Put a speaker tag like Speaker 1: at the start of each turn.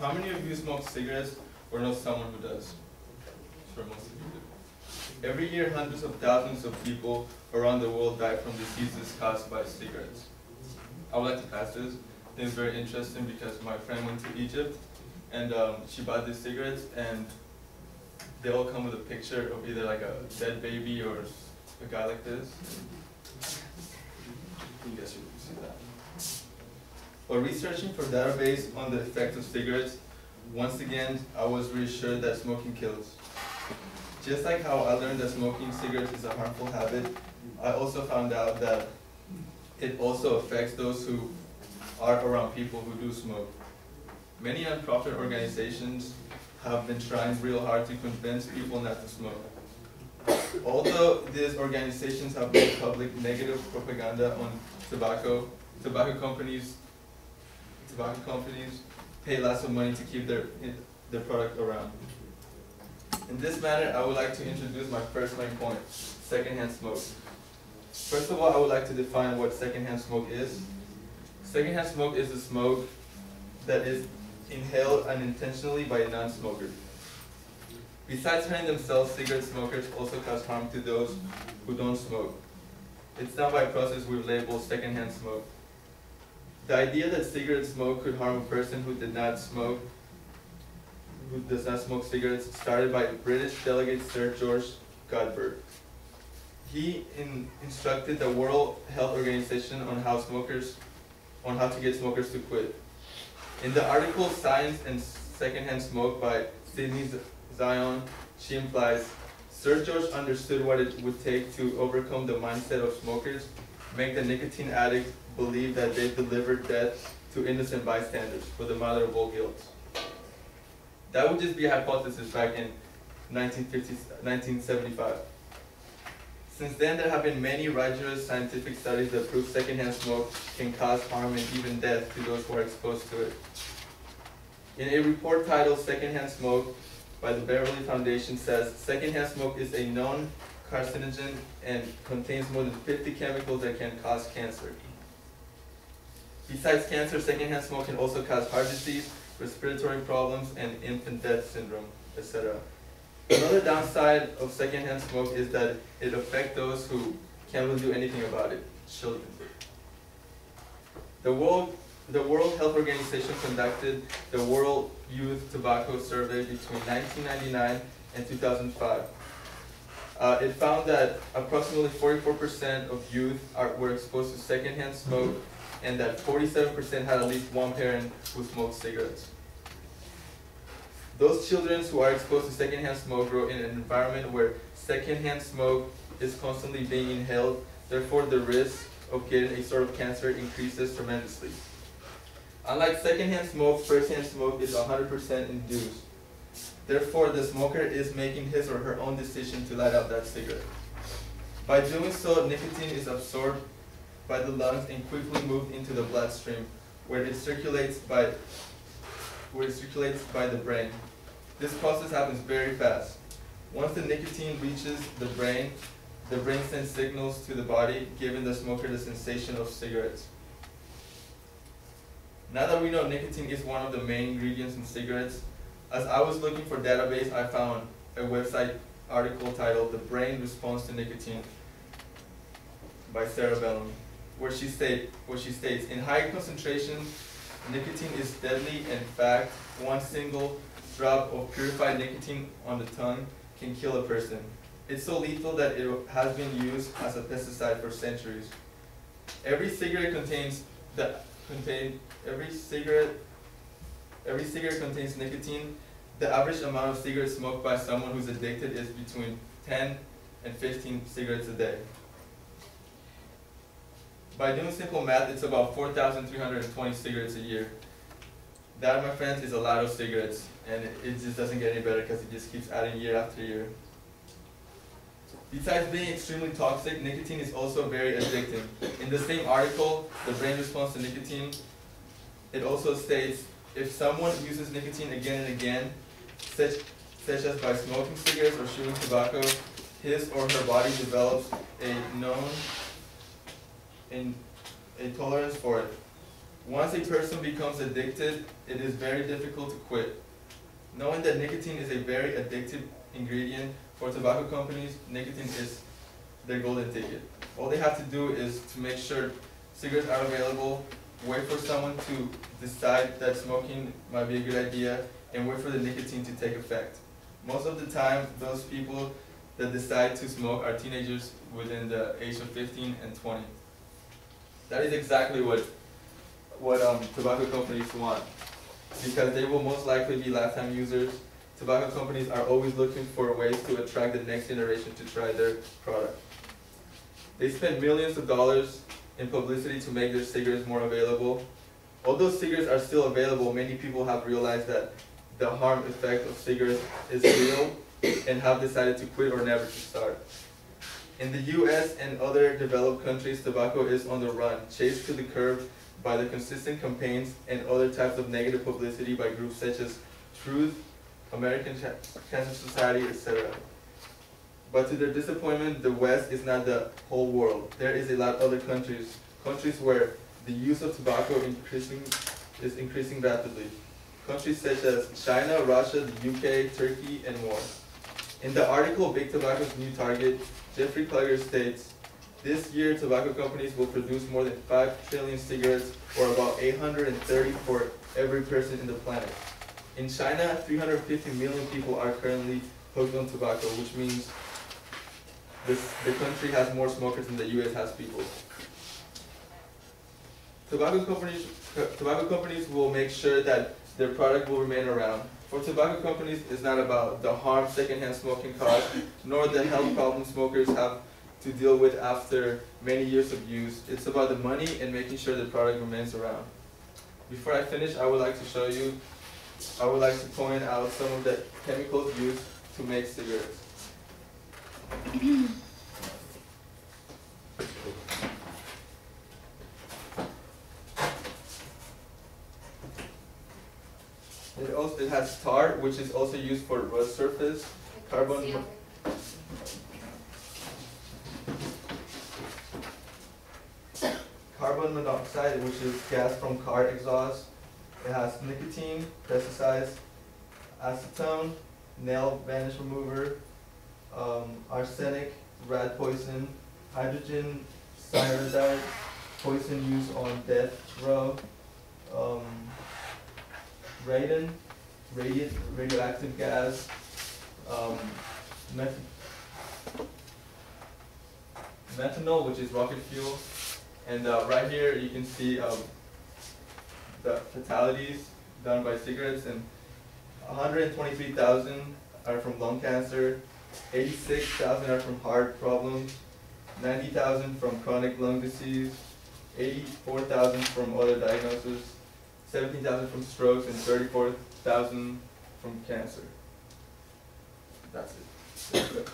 Speaker 1: How many of you smoke cigarettes or know someone who does? Sure, most of you do. Every year, hundreds of thousands of people around the world die from diseases caused by cigarettes. I would like to pass this. I think it's very interesting because my friend went to Egypt and she bought these cigarettes and they all come with a picture of either like a dead baby or a guy like this. I guess you can see that. While researching for database on the effects of cigarettes, once again, I was reassured that smoking kills. Just like how I learned that smoking cigarettes is a harmful habit, I also found out that it also affects those who are around people who do smoke. Many nonprofit organizations have been trying real hard to convince people not to smoke. Although these organizations have made public negative propaganda on tobacco companies pay lots of money to keep their product around. In this manner, I would like to introduce my first main point, secondhand smoke. First of all, I would like to define what secondhand smoke is. Secondhand smoke is the smoke that is inhaled unintentionally by a non-smoker. Besides hurting themselves, cigarette smokers also cause harm to those who don't smoke. It's done by a process we label secondhand smoke. The idea that cigarette smoke could harm a person who does not smoke cigarettes started by British delegate Sir George Godber. He instructed the World Health Organization on how to get smokers to quit. In the article Science and Secondhand Smoke by Sydney Zion, she implies, Sir George understood what it would take to overcome the mindset of smokers, make the nicotine addict believe that they delivered death to innocent bystanders for the mother of all guilt. That would just be a hypothesis back in 1975. Since then, there have been many rigorous scientific studies that prove secondhand smoke can cause harm and even death to those who are exposed to it. In a report titled Secondhand Smoke by the Beverly Foundation says, secondhand smoke is a known carcinogen and contains more than 50 chemicals that can cause cancer. Besides cancer, secondhand smoke can also cause heart disease, respiratory problems, and infant death syndrome, etc. Another downside of secondhand smoke is that it affects those who can't really do anything about it, children. The World Health Organization conducted the World Youth Tobacco Survey between 1999 and 2005. It found that approximately 44% of youth were exposed to secondhand smoke, and that 47% had at least one parent who smoked cigarettes. Those children who are exposed to secondhand smoke grow in an environment where secondhand smoke is constantly being inhaled, therefore the risk of getting a sort of cancer increases tremendously. Unlike secondhand smoke, firsthand smoke is 100% induced. Therefore, the smoker is making his or her own decision to light up that cigarette. By doing so, nicotine is absorbed by the lungs and quickly moved into the bloodstream, where it circulates by the brain. This process happens very fast. Once the nicotine reaches the brain sends signals to the body, giving the smoker the sensation of cigarettes. Now that we know nicotine is one of the main ingredients in cigarettes, as I was looking for database, I found a website article titled "The Brain Responds to Nicotine" by Sarah Bellamy, where she states, in high concentrations, nicotine is deadly. In fact, one single drop of purified nicotine on the tongue can kill a person. It's so lethal that it has been used as a pesticide for centuries. Every cigarette contains nicotine. The average amount of cigarettes smoked by someone who's addicted is between 10 and 15 cigarettes a day. By doing simple math, it's about 4,320 cigarettes a year. That, my friends, is a lot of cigarettes, and it just doesn't get any better because it just keeps adding year after year. Besides being extremely toxic, nicotine is also very addicting. In the same article, The Brain Responds to Nicotine, it also states, if someone uses nicotine again and again, such as by smoking cigarettes or chewing tobacco, his or her body develops a tolerance for it. Once a person becomes addicted, it is very difficult to quit. Knowing that nicotine is a very addictive ingredient, for tobacco companies, nicotine is their golden ticket. All they have to do is to make sure cigarettes are available, wait for someone to decide that smoking might be a good idea, and wait for the nicotine to take effect. Most of the time, those people that decide to smoke are teenagers within the age of 15 and 20. That is exactly what tobacco companies want, because they will most likely be lifetime users. Tobacco companies are always looking for ways to attract the next generation to try their product. They spend millions of dollars in publicity to make their cigarettes more available. Although cigarettes are still available, many people have realized that the harm effect of cigarettes is real and have decided to quit or never to start. In the US and other developed countries, tobacco is on the run, chased to the curb by the consistent campaigns and other types of negative publicity by groups such as Truth, American Cancer Society, etc. But to their disappointment, the West is not the whole world. There is a lot of other countries where the use of tobacco is increasing rapidly. Countries such as China, Russia, the UK, Turkey, and more. In the article, Big Tobacco's New Target, Jeffrey Kluger states, this year tobacco companies will produce more than 5 trillion cigarettes, or about 830 for every person in the planet. In China, 350 million people are currently hooked on tobacco, which means the country has more smokers than the US has people. Tobacco companies will make sure that their product will remain around. For tobacco companies, it's not about the harm secondhand smoking causes, nor the health problems smokers have to deal with after many years of use. It's about the money and making sure the product remains around. Before I finish, I would like to point out some of the chemicals used to make cigarettes. It has tar, which is also used for rust surface, carbon monoxide, which is gas from car exhaust. It has nicotine, pesticides, acetone, nail varnish remover, arsenic, rat poison, hydrogen cyanide, poison used on death row, radon, radioactive gas, methanol, which is rocket fuel, and right here you can see the fatalities done by cigarettes, and 123,000 are from lung cancer, 86,000 are from heart problems, 90,000 from chronic lung disease, 84,000 from other diagnoses, 17,000 from strokes, and 34,000 from cancer. That's it.